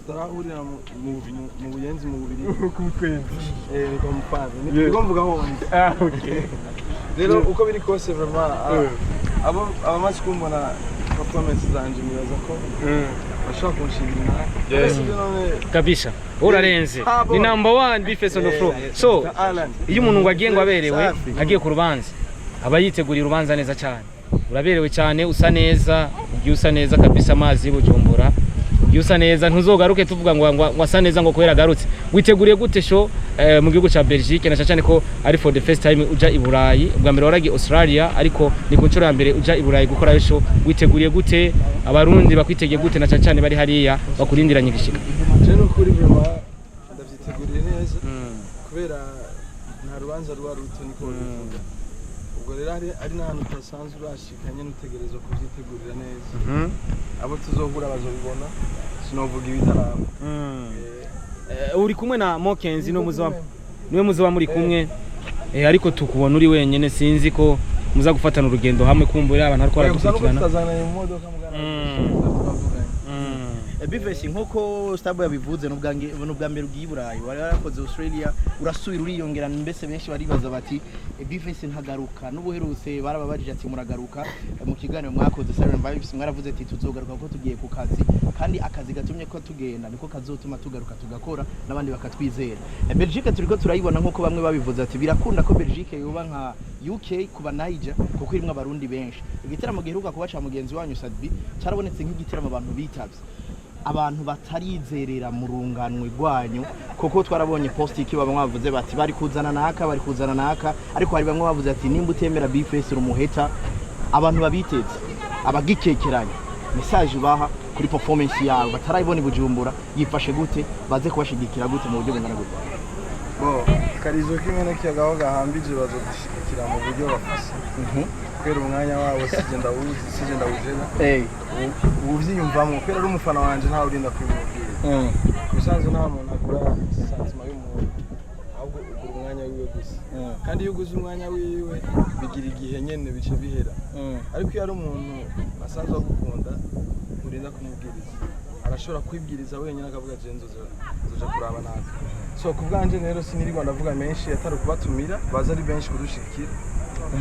tutarahurira mu buyenzi mu bubiri k'ukwezi niko mupanga niko mvuga ho okay rero uko biri kose vraiment abamaze kumbona performance zanje nibaza ko bashaka kunshimira kabisa urarenze ni number 1 bifeso no flow so iyo umuntu ngo agiye ngo aberewe agiye ku rubanza aba yiteguriye urubanza neza cyane uraberewe cyane usa neza ugiye usa neza kabisa amazi y'Ubujumbura ugiye usa neza ntuzogaruke tuvuga ngo wasa neza ngo kwera garutse witeguriye gute show mu gihugu ca Belgique na cyane ko ari for the first time uja i Burayi ubwa mbere waragiye Australia ariko ni ku nshuro ya mbere uja i Burayi gukora show witeguriye gute abarundi bakwitegeye gute na cyane bari hariya bakurindiranye igishika je no kuri vraiment ndavyiteguriye neza kubera nta rubanza rwa ruto niko bivuga ubwo rero ari n'ahantu twasanzwe urashikanye n'utegerezwa kuvyitegurira neza abo tuzohura bazobibona sinovuga ibitaramo uri kumwe na Mokenzi no niwe muzo muri kumwe ariko tukubona uri wenyene sinzi ko muza gufatana urugendo hamwe kumbura abantu ariko aradukurikirana bivesi nkuko Stabo yabivuze n'ubwa mbere ugiye Burayi wari warakoze Australia urasubira uriyongera mbese benshi baribaza bati bivesi ntagaruka n'ubuherutse barababajije ati muragaruka mu kiganiro mwakoze Siren Vibes mwaravuze ati tuzogaruka ko tugiye ku kazi kandi akazi gatumye ko tugenda niko kazotuma tugaruka tugakora nabandi bakatwizera Belgique turiko turayibona nkuko bamwe babivuze ati birakunda ko Belgique yoba nka UK kuba Niger kuko irimwe abarundi benshi igitaramo giheruka kubaca mugenzi wanyu Sadbi carabonetse nk'igitaramo abantu bitavye abantu batarizerera mu runganwe rwanyu kuko twarabonye post ikibaba mwavuze bati bari kuzana naka ariko hari bamwe bavuze ati nimba utemera bifeso rumuheta abantu babiteze abagikekeranye message baha kuri performance yawe batarayibona Bujumbura yifashe gute baze kubashigikira gute mu buryo bungana gute karizo kimwe n'ikiyagaho gahambije bazodushigikira mu buryo bafise kwera umwanya wabo sije ndawujena uvyiyumvamo kwera ari umufana wanje ntawe urinda kwimubwira bisanzwe nta muntu agura sentiment y'umuntu ahubwo ugura umwanya wiwe gusa kandi iyo uguze umwanya wiwe bigira igihe nyene bice bihera ariko iyo ari umuntu asanzwe agukunda urinda kumubwiriza arashobora kwibwiriza wenyine akavuga je nzoja kuraba naka so kubwanje rero sinirirwa ndavuga menshi atari kubatumira baza ari benshi kudushikira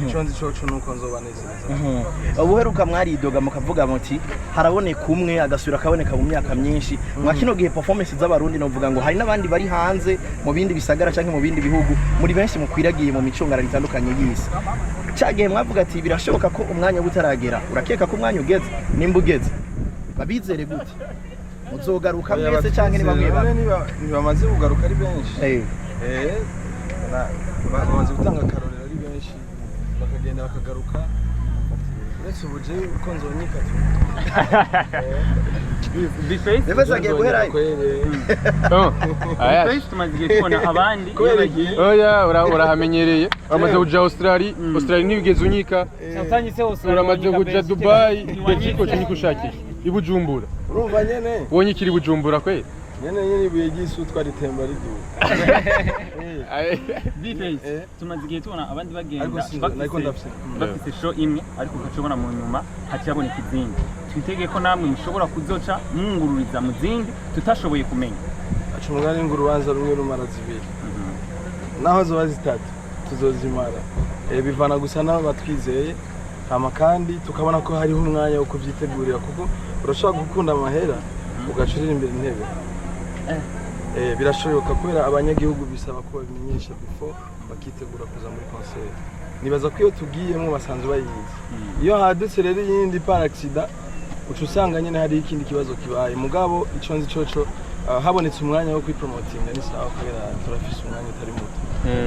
iconzi coco nuko nzobanezereza ubuheruka mwaridoga mukavuga muti haraboneka umwe agasubira akaboneka mu myaka myinshi mwakino gihe performance z'abarundi novuga ngo hari nabandi bari hanze mu bindi bisagara canke mu bindi bihugu muri benshi mukwiragiye mu micungara litandukanye y'isi cagihe mwavuga ati birashoboka ko umwanya butaragera urakeka ko umwanya ugeze nimba ugeze babizere gute muzogaruka mwese canke ni bamwe bamaze kugaruka ari benshi bamaze gutanga akarorero ari benshi bakagenda bakagaruka uretse ubuje uko nzonyika bifeso bifeso agiye guhera bifeso tumaze kubona abandi oya urahamenyereye amaze kuja Australia nibigeze unyika uramaze kuja Dubai Belgique cyo nikushakisha ibujumbura urumva nyene wonye kiri Bujumbura kwe nyene ibuye gisu twaritemba ridu bifeso tumaze igihe tubona abandi bagenda bafite show imwe ariko ukacubona mu nyuma hakiyaboneka izindi twitege ko namwe mushobora kuzoca mungururiza mu zindi tutashoboye kumenya acumugani ngurubanza rumwe rumara zibiri naho zoba zitatu tuzozimara bivana gusa nabo batwizeye hama kandi tukabona ko hariho umwanya wo kuvyitegurira kuko urashobora gukunda amahera ugacurira imbere intebe birashoboka kubera abanyagihugu bisaba ko babimenyesha before bakitegura kuza muri concert nibaza ko iyo tugiyemo basanzwe bayizi iyo hadutse rero yindi par accident ucu usanga nyene hari ikindi kibazo kibaye mugabo iconzi coco habonetse umwanya wo kwipromotinga ni sawa kubera turafise umwanya utari muto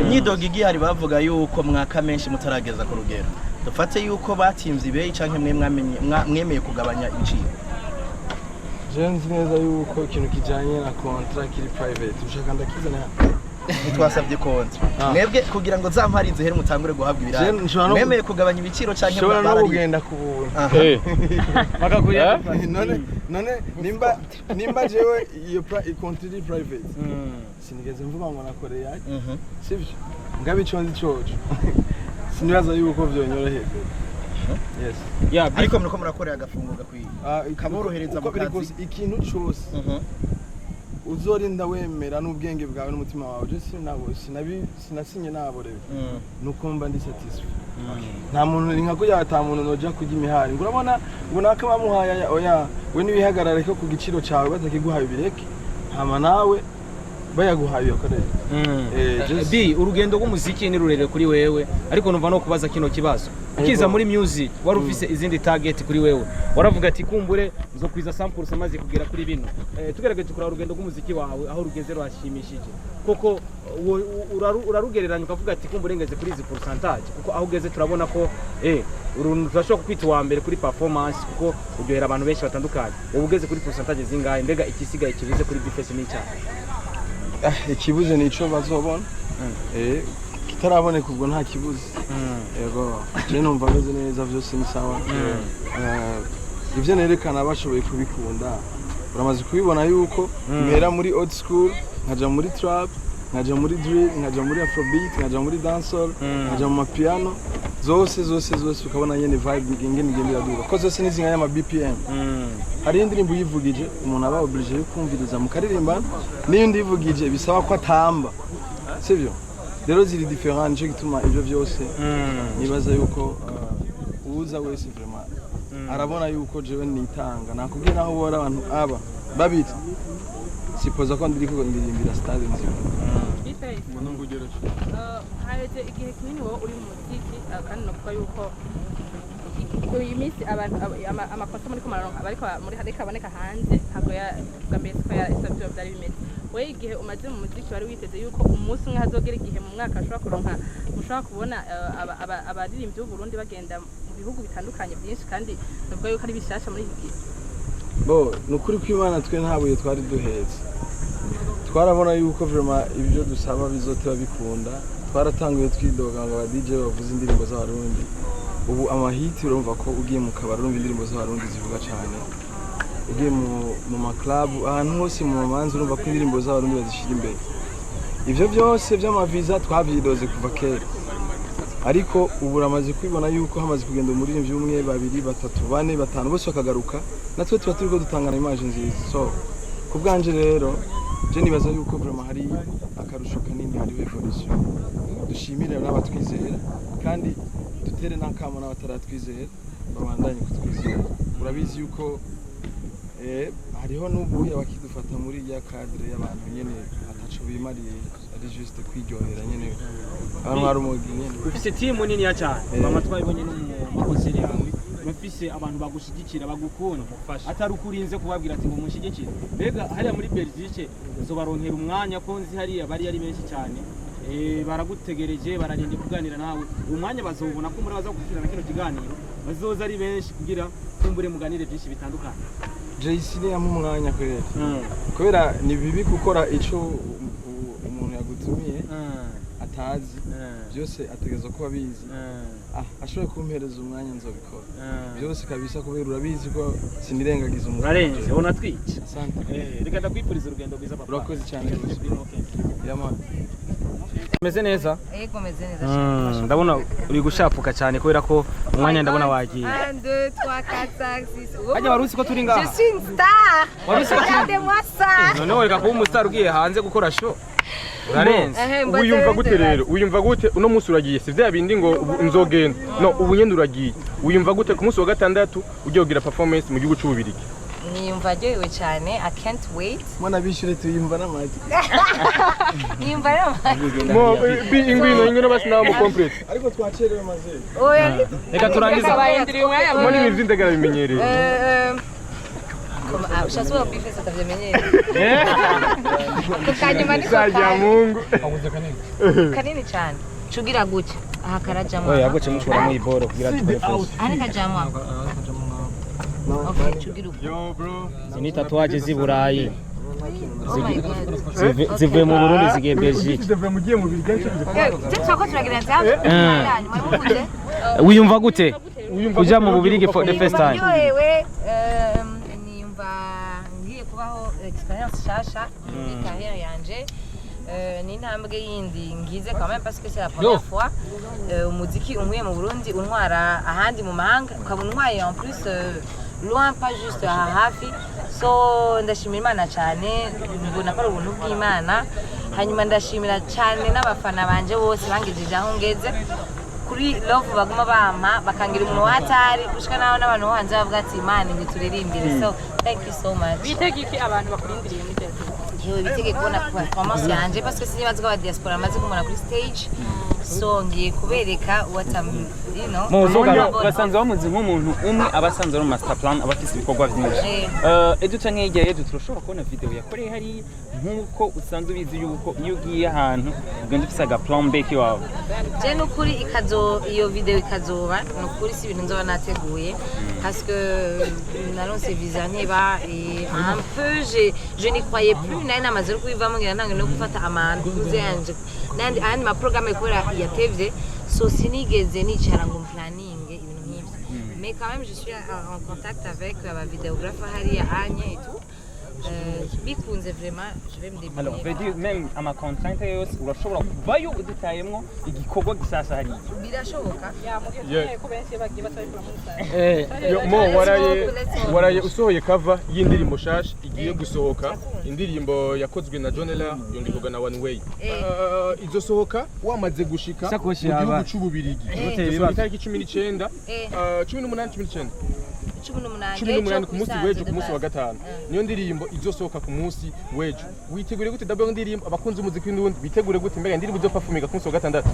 imyidogo igihari bavuga yuko mwaka menshi mutarageza ku rugero dufate yuko batimvye ibeyi canke mwemeye kugabanya ibiciro jenzi neza yuko ikintu kijanye na contract kiri private ushaka ndakizana twasabye konti mwebwe kugira ngo zamparize here mutangure guhabwa ibiraro mwemeye kugabanya ibiciro canke shobora no kugenda kubuntu bakaguya none nimba jewe iyo contract private sinigeze mvuga ngo nakoreye sivyo ngabe iconzi coco sinibaza yuko vyonyoroheye yes ariko muriko murakorera agafungo gakwiye kaborohereza mu kazi ikintu cyose uzorinda wemera n'ubwenge bwawe n'umutima wawe je sinasinye naborewe nukumva ndi satisfied nta muntu nka ko yata muntu noja kujya imihari ngurabona ngo naka bamuhaya oya we nibihagarara ko ku giciro cawe batakiguhaye bireke hama nawe bayaguhaye yakoreye bi urugendo rw'umuziki ni rurerure kuri wewe ariko numva no kubaza kino kibazo ukiza muri music wari ufise izindi target kuri wewe waravuga ati kumbure nzo kwiza 100% maze kugera kuri bino tugerageje kuri urugendo rw'umuziki wawe aho rugeze rwashimishije koko urarugereranya ukavuga ati kumbure ngeze kuri izi percentage kuko aho ugeze turabona ko turashobora kwita wa mbere kuri performance kuko uryohera abantu benshi batandukanye ugeze kuri percentage zingahe mbega ikisigaye kibize kuri bifese n'icyaha ikibuze nico bazobona kitaraboneka ubwo nta kibuze yego je numva meze neza vyose ni sawa ivyo nerekana bashoboye kubikunda uramaze kubibona yuko mpera muri old school nkaja muri trap nkaja muri drill nkaja muri afrobeat nkaja muri dancehall nkaja mu mapiano zose ukabona nyene vibe ingene igendera duka ko zose nizinga ya BPM hari indirimbo yivugije umuntu aba obligé yo kumviriza mu karirimba n'indi yivugije bisaba ko atamba sivyo rero ziri different cyo gituma ivyo byose nibaza yuko uza wese vraiment arabona yuko jewe nitanga nakubwira aho bora abantu aba babiri sipoza ko ndiri ko ndirimbira stade nzima haheze igihe kinini wowe uri mu muziki kandi navuga yuko uyu minsi abantu amakosa muri kumaronka bariko muri hareka aboneka hanze ntabwo bwa mbere ko yasabye byari bimeze wowe igihe umaze mu muziki wari witeze yuko umunsi umwe hazogera igihe mu mwaka ashobora kuronka mushobora kubona abaririmbyi b'u Burundi bagenda mu bihugu bitandukanye byinshi kandi navuga yuko ari bishasha muri iki gihe nukuri kw'Imana twe ntabuye twari duheze twarabona yuko vraiment ibyo dusaba bizoteba bikunda twaratanguye twidoga ngo aba DJ bavuze indirimbo z'abarundi ubu amahiti urumva ko ugiye mu kabari urumva indirimbo z'abarundi zivuga cyane ugiye mu maclub ahantu hose mu mamanzi urumva ko indirimbo z'abarundi bazishira imbere ivyo byose by'amaviza twavyidoze kuva kera ariko ubu ramaze kwibona yuko hamaze kugenda umuririmbyi umwe babiri batatu bane batanu bose bakagaruka natwe tuba turiko dutangana image nziza so kubwanje rero je nibaza yuko vraiment hari akarusho kanini hari evolution dushimire n'abatwizera kandi dutere nakamo n'abataratwizera babandanye kutwizera urabizi yuko hariho n'ubu abakidufata muri ya cadre y'abantu nyene ataco bimariye ari juste kwiryohera nyene abantu hari umugi nyene ufise team nini ya cyane mama twabibonye no mu makonseri yawe bafise abantu bagushigikira bagukunda atari ukurinze kubabwira ati ngo mushigikire mbega hariya muri Belgique uzobaronkera umwanya ko nzi hariya bari ari benshi cyane baragutegereje bararinde kuganira nawe umwanya bazobona ko muri baza gukirana kino kiganiro bazoza ari benshi kugira kumbure muganire byinshi bitandukanye JC ni amumwanya kubera ni bibi gukora ico umuntu yagutumiye atazi byose ategeza kuba bizi ashobora kumpereza umwanya nzobikora byose kabisa kubera urabizi ko sinirengagiza umuntu urarenze ubona twica asante reka ndakwifuriza urugendo rwiza papa urakoze cyane yamana meze neza yego meze neza cyane ndabona uri gushapuka cyane kubera ko umwanya ndabona wagiye 1 2 3 4 5 6 ajya warusi ko turi ngaha je suis une star warusi ko regardez-moi ça none reka kuba umustar ugiye hanze gukora show urarenze uyumva gute rero uyumva gute uno munsi uragiye si vya bindi ngo nzogenda no ubu nyende uragiye uyumva gute ku munsi wa gatandatu ugiye kugira performance mu gihugu cy'ububirigi niyumva ryohewe cyane I can't wait mwana bishure tuyumva n'amazi niyumva n'amazi mo ingwino basi nawe mu complete ariko twacerewe maze oya reka turangiza bayindiriye umwanya mo ni bizinde garabimenyereye ushatse wa bifese atavyamenyereye kanyuma niko sajya mungu kanini cyane cugira gutya aha karajamo oya yagoce mushora mu iboro kugira tubone fresh ari kajamo okay cugira yo bro ni tatuwaje z'iburayi zivuye mu Burundi zigiye Belgique zivuye mu giye mu Belgique cyako turagira nzaje wiyumva gute kuja mu Bubiligi for the first time yohewe niyumva ngiye kubaho experience shasha muri carrière yanje ni intambwe yindi ngize quand même parce que c'est la première fois umuziki umwe mu Burundi untwara ahandi mu mahanga ukaba untwaye en plus loin pas juste hafi so ndashimira Imana cyane mbona ko ari ubuntu bw'Imana hanyuma ndashimira cyane n'abafana banje bose bangejeje aho ngeze kuri love baguma bampa bakangira umuntu watari gushika naho n'abantu hanze bavuga ati Imana ndi turirimbire so thank you so much bitegeke abantu bakurindiriye muri tete yewe bitege kubona performance yanje parce que sinibazwa ba diaspora maze kumona kuri stage so ngiye kubereka what I'm you know muzoga basanze bamuzi nk'umuntu umwe abasanze ari master plan abafise ibikorwa byinshi ejo canke hirya yejo turashobora kubona video yakoreye hari nkuko usanzwe ubizi yuko iyo ugiye ahantu ugenda ufise aga plan B kiwawe je nukuri iyo video ikazoba nukuri si ibintu nzoba nateguye parce que naronse visa nteba et un peu je n'y croyais plus nari namaze kubivamo ngira ntange no gufata amantuze yanje nandi andi ma programme ikora yatevye so sinigeze nicara ngo planning ibintu nk'ibyo mais quand même je suis en contact avec la vidéographe hariya Anya et tout bikunze vraiment je vais me débrouiller alors veut dire même ama contrainte yose urashobora kuvayo udutayemwo igikorwa gisasa hari birashoboka ko benshi bagiye batayikora muri mo waraye usohoye cover y'indirimbo shasha igiye gusohoka indirimbo yakozwe na Jonela yongikorwa na One Way izosohoka wamaze gushika mu gihugu c'ububirigi itariki 19 18 ku munsi w'ejo ku munsi wa gatanu niyo ndirimbo izosohoka ku munsi w'ejo witegure gute dabyo ndirimbo abakunzi umuziki w'indundi bitegure gute mbega indirimbo zo performinga ku munsi wa gatandatu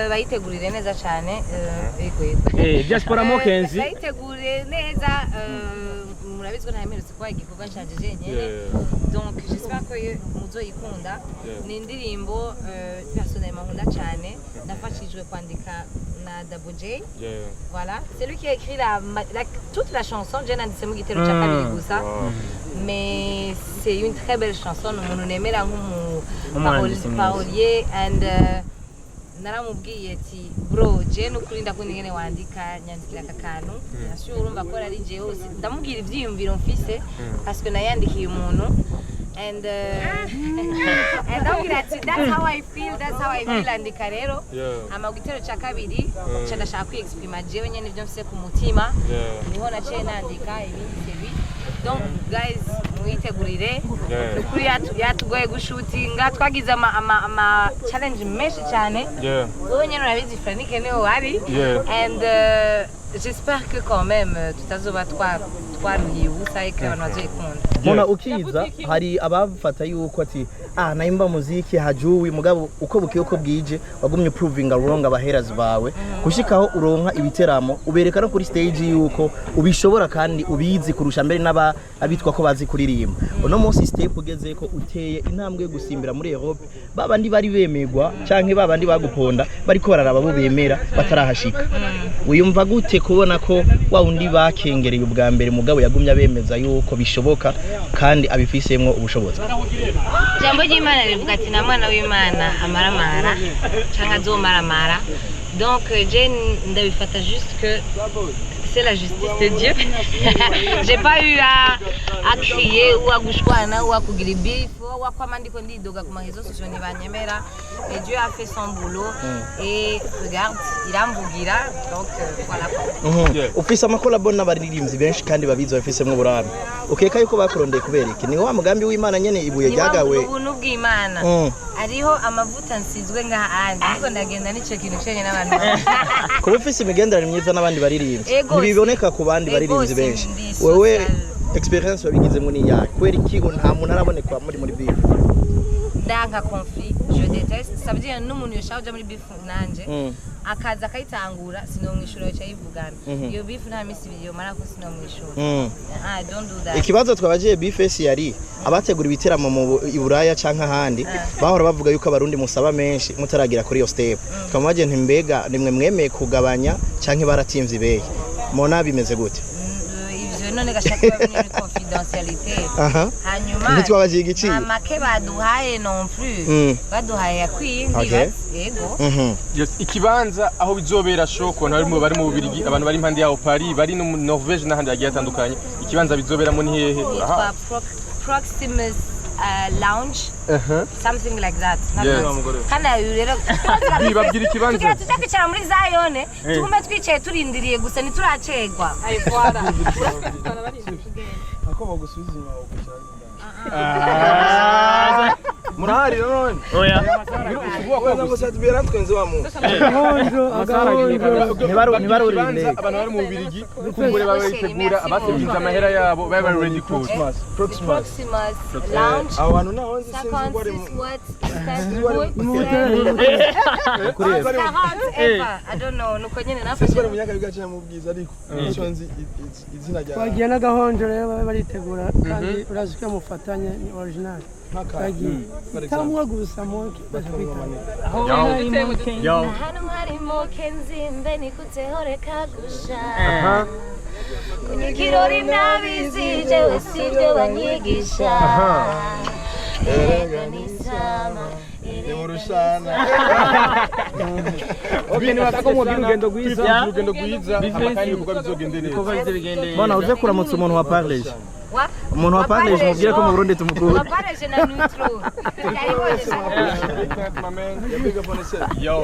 bayitegurire neza cyane diaspora mokenzi bayitegurire neza murabizwa nta mperutse kwa igikorwa nshajeje nyene donc j'espère que muzoyikunda ni indirimbo personnellement nkunda cyane nafashijwe kwandika na Double J voilà c'est lui qui a écrit toute la chanson je nanditse mu gitero cya kabiri gusa mais c'est une très belle chanson umuntu nemera nk'umu parolier and naramubwiye ati bro je nukuri ndakunda ingene wandika nyandikira akakantu nasi urumva ko ari je hose ndamubwira ivyiyumviro mfise parce que nayandikiye umuntu and that's how I feel andika rero ama gitero cya kabiri ndashaka kwiexprima jewe nyene ivyo mfise ku mutima niho naciye nandika ibindi sebi donc guys muyitegurire nukuri yatugoye gushutinga twagize ama challenge menshi cyane wowe nyene urabizi Franike niho wari and j'espère que quand même tutazoba twaruhiye ubusa eko abantu bazoyikunda Mona ukiza hari abafata yuko ati naimba muziki hajuwi mugabo uko bukiye uko bwije wagumye proving wrong abaheras bawe gushikaho uronka ibiteramo ubereka no kuri stage yuko ubishobora kandi ubizi kurusha mbere abitwa ko bazi kuririmba uno munsi step ugeze ko uteye intambwe yo gusimbira muri Europe babandi bari bemegwa canke babandi baguponda bariko bararaba bo bemera batarahashika uyumva gute kubona ko wa undi bakengereye ubwa mbere mugabo yagumya bemeza yuko bishoboka kandi abifisemwo ubushobozi jambo ry'Imana rivuga ati na mwana w'Imana amaramara canke azomaramara donc je ndabifata juste que c'est la justice de Dieu. J'ai pas eu à crier ou à gushwana ou à kugira beef ou à kwamandiko ndidoga ku marezo sociaux ni banyemera et Dieu a fait son boulot et regarde il a mvugira donc voilà. Ufise amakolabo n'abaririmbyi benshi kandi babizi bafisemwo burame ukeka yuko bakurondeye kubereke ni wa mugambi w'Imana nyene ibuye ryagawe ubuntu bw'Imana ariho amavuta nsizwe ngahandi niko ndagenda nico kintu cenye n'abantu kuba ufise imigenderanire myiza n'abandi baririmbyi ntibiboneka ku bandi baririmbyi benshi wewe experience wabigizemo ni yawe kwera ikigo nta muntu araboneka muri beef ndanka conflit je déteste ça veut dire n'umuntu yashaje muri beef nanje akaza akayitangura sinomwishura cyo yivugana iyo beef nta misi biyo mara ko sinomwishura don't do that ikibazo twabaje beef yari abategura ibiteramo mu Iburaya canka ahandi bahora bavuga yuko abarundi musaba menshi mutaragira kuri iyo step twamaje ntimbega nimwe mwemeye kugabanya canke baratimvye behe mona bimeze gute none gashaka muri confidentialité hanyuma ntitwabaje igiciro amake baduhaye non plus baduhaye yakwindi yego yes ikibanza aho bizobera shoko bari mu Bubirigi abantu bari impande yaho Paris bari no Norvège n'ahandi yagiye atandukanye ikibanza bizoberamo ni hehe lounge something like that kandi ayo rero babwira ikibanza tugira tutakwicara muri Zion tugume twicaye turindiriye gusa ntituracegwa ayo kwara ako bagusubiza inyuma bagushaka murahari none oya ngo satubera twenze wa mu nibarurinde abantu bari mu Bubiligi kumbure babitegura abateguza amahera yabo baba ready Proximus lounge abantu naho nzi sinzi bari I don't know nuko nyene nafashe bari munyaka bigace mu bwiza ariko icyo nzi izina rya bagiye n'agahonjo rero baritegura kandi urazi ko mufatanye ni original tamwe gusa moke hano hari moke nzimbe nikuteho reka gusha kunyikirori nabizi jewe sibyo banyigisha nisama Murushana. Okay, nibatako mu rugendo rwiza. Urugendo rwiza amakanye kuko bizogende neza. Kuko bizogende. Bana uje kuramutsa umuntu wa Parleje. Umuntu wa Parleje mubwire ko mu Burundi tumukuru. Wa Parleje na neutral. Yo.